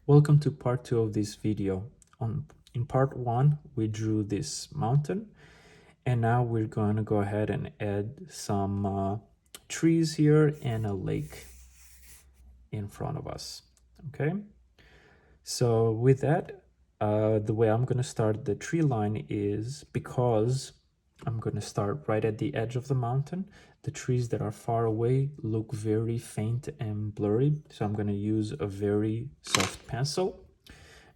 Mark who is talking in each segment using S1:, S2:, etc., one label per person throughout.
S1: Welcome to part 2 of this video. In part 1, we drew this mountain, and now we're going to go ahead and add some trees here and a lake in front of us. Okay, so with that, the way I'm going to start the tree line is because I'm going to start right at the edge of the mountain. The trees that are far away look very faint and blurry, so I'm going to use a very soft pencil.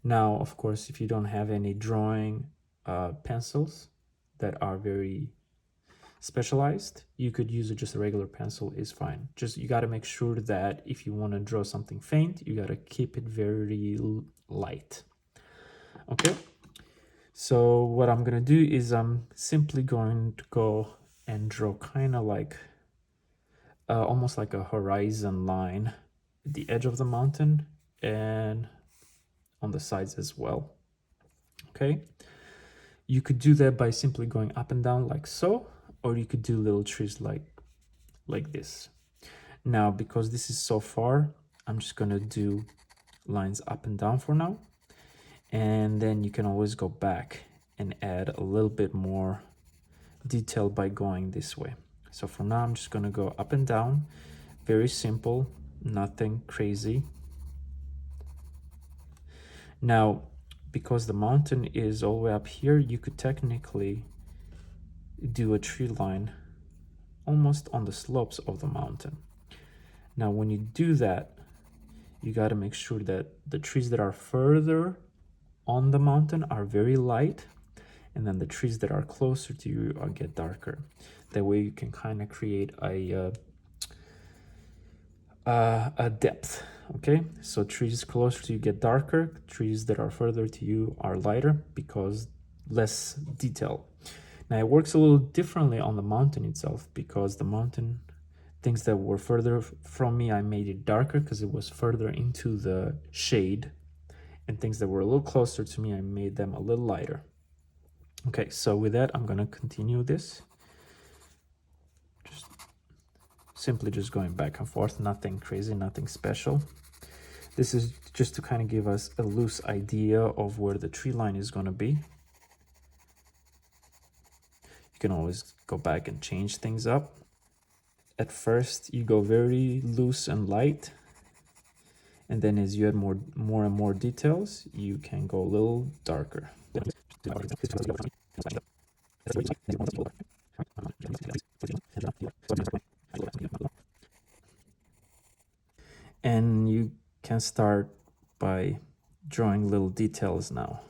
S1: Now, of course, if you don't have any drawing pencils that are very specialized, you could use just a regular pencil is fine. Just you got to make sure that if you want to draw something faint, you got to keep it very light. Okay, so what I'm gonna do is I'm simply going to go and draw kind of like almost like a horizon line at the edge of the mountain and on the sides as well. Okay, you could do that by simply going up and down like so, or you could do little trees like this. Now, because this is so far, I'm just gonna do lines up and down for now, and then you can always go back and add a little bit more detail by going this way. So for now, I'm just gonna go up and down, very simple, nothing crazy. Now, because the mountain is all the way up here, you could technically do a tree line almost on the slopes of the mountain. Now, when you do that, you got to make sure that the trees that are further on the mountain are very light, and then the trees that are closer to you get darker. That way you can kind of create a depth. Okay, so trees closer to you get darker, trees that are further to you are lighter because less detail. Now it works a little differently on the mountain itself, because the mountain, things that were further from me, I made it darker because it was further into the shade, and things that were a little closer to me, I made them a little lighter. Okay, so with that, I'm gonna continue this. Simply just going back and forth, nothing crazy, nothing special. This is just to kind of give us a loose idea of where the tree line is going to be. You can always go back and change things up. At first, you go very loose and light, and then as you add more and more details, you can go a little darker. And you can start by drawing little details now.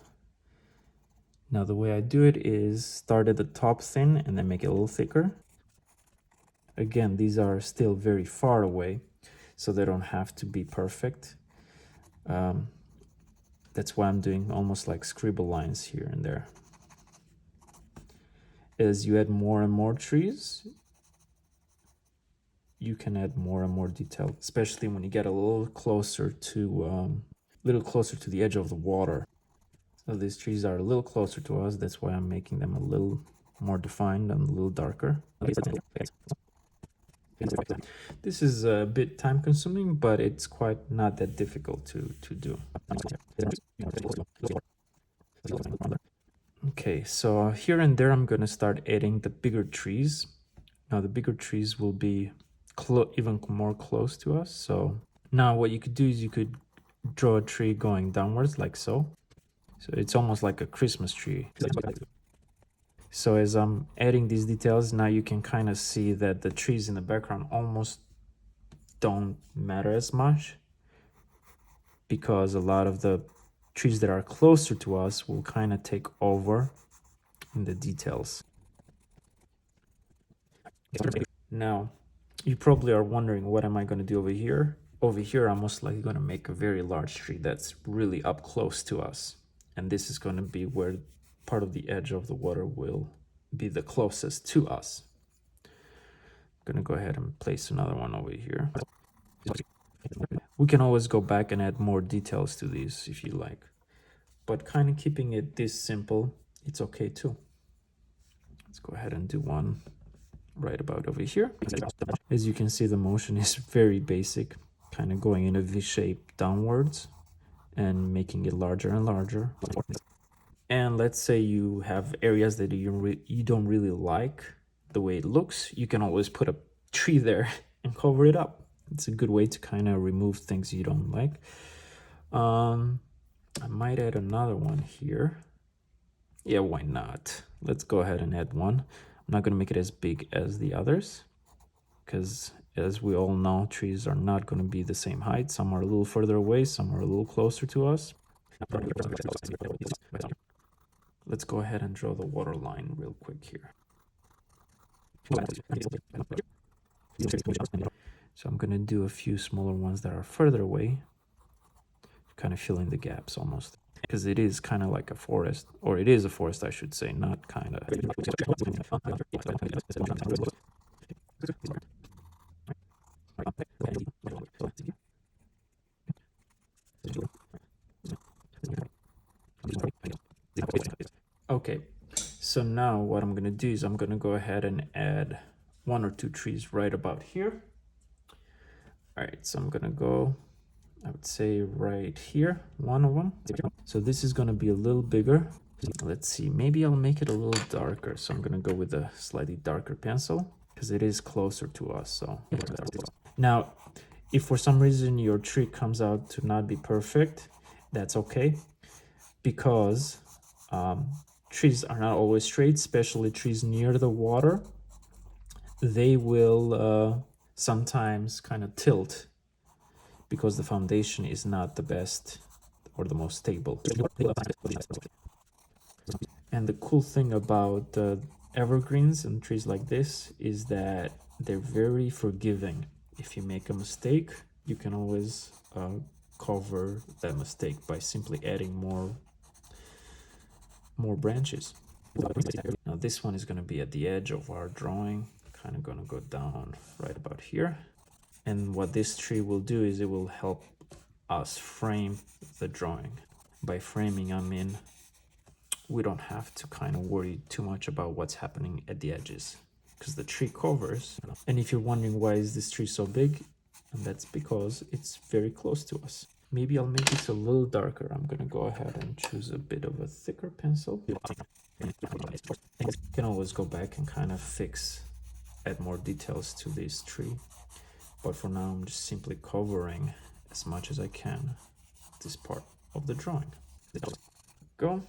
S1: Now the way I do it is start at the top thin and then make it a little thicker. Again, these are still very far away, so they don't have to be perfect. That's why I'm doing almost like scribble lines here and there. As you add more and more trees, you can add more and more detail, especially when you get a little closer to the edge of the water. So these trees are a little closer to us. That's why I'm making them a little more defined and a little darker. This is a bit time consuming, but it's quite not that difficult to do. Okay, so here and there I'm gonna start adding the bigger trees. Now the bigger trees will be even more close to us. So now what you could do is you could draw a tree going downwards like so. So it's almost like a Christmas tree. So as I'm adding these details, now you can kind of see that the trees in the background almost don't matter as much, because a lot of the trees that are closer to us will kind of take over in the details. Now, you probably are wondering, what am I going to do over here? Over here, I'm most likely going to make a very large tree that's really up close to us. And this is going to be where part of the edge of the water will be the closest to us. I'm going to go ahead and place another one over here. We can always go back and add more details to these if you like, but kind of keeping it this simple, it's okay too. Let's go ahead and do one right about over here. As you can see, the motion is very basic, kind of going in a V shape downwards and making it larger and larger. And let's say you have areas that you don't really like the way it looks, you can always put a tree there and cover it up. It's a good way to kind of remove things you don't like. I might add another one here. Yeah, why not? Let's go ahead and add one. I'm not going to make it as big as the others, because as we all know, trees are not going to be the same height. Some are a little further away, some are a little closer to us. Let's go ahead and draw the water line real quick here. So I'm going to do a few smaller ones that are further away, kind of fill in the gaps almost, because it is kind of like a forest, or it is a forest, I should say, not kind of. Okay, so now what I'm going to do is I'm going to go ahead and add 1 or 2 trees right about here. All right, so I'm going to go, I would say right here, one of them. So this is going to be a little bigger. Let's see, maybe I'll make it a little darker. So I'm going to go with a slightly darker pencil because it is closer to us. So now, if for some reason your tree comes out to not be perfect, that's okay, because trees are not always straight, especially trees near the water. They will sometimes kind of tilt because the foundation is not the best or the most stable. And the cool thing about evergreens and trees like this is that they're very forgiving. If you make a mistake, you can always cover that mistake by simply adding more branches. Now this one is going to be at the edge of our drawing, kind of going to go down right about here. And what this tree will do is it will help us frame the drawing. By framing, I mean we don't have to kind of worry too much about what's happening at the edges, because the tree covers. And if you're wondering why is this tree so big, and that's because it's very close to us. Maybe I'll make this a little darker. I'm going to go ahead and choose a bit of a thicker pencil. You can always go back and kind of add more details to this tree. But for now, I'm just simply covering as much as I can this part of the drawing. Go.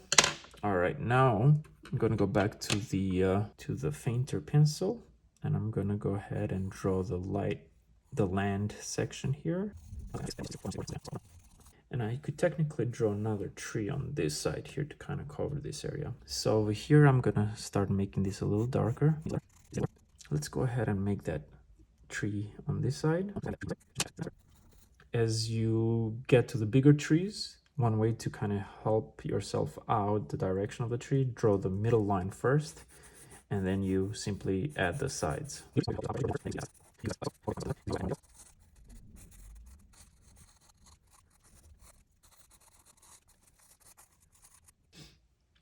S1: All right, now I'm going to go back to the fainter pencil, and I'm going to go ahead and draw the land section here. And I could technically draw another tree on this side here to kind of cover this area. So over here, I'm gonna start making this a little darker. Let's go ahead and make that tree on this side. As you get to the bigger trees, one way to kind of help yourself out the direction of the tree, draw the middle line first, and then you simply add the sides.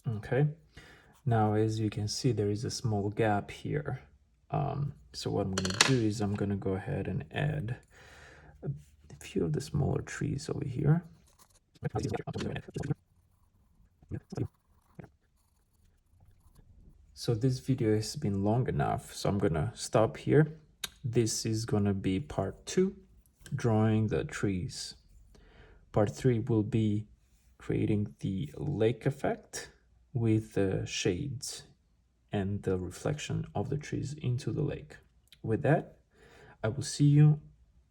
S1: Okay, now as you can see, there is a small gap here. So what I'm going to do is I'm going to go ahead and add a few of the smaller trees over here. So this video has been long enough, so I'm gonna stop here. This is gonna be part 2, drawing the trees. Part 3 will be creating the lake effect with the shades and the reflection of the trees into the lake. With that, I will see you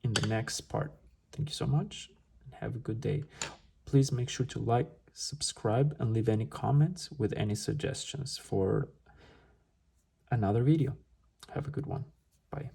S1: in the next part. Thank you so much and have a good day. Please make sure to like, subscribe, and leave any comments with any suggestions for another video. Have a good one. Bye.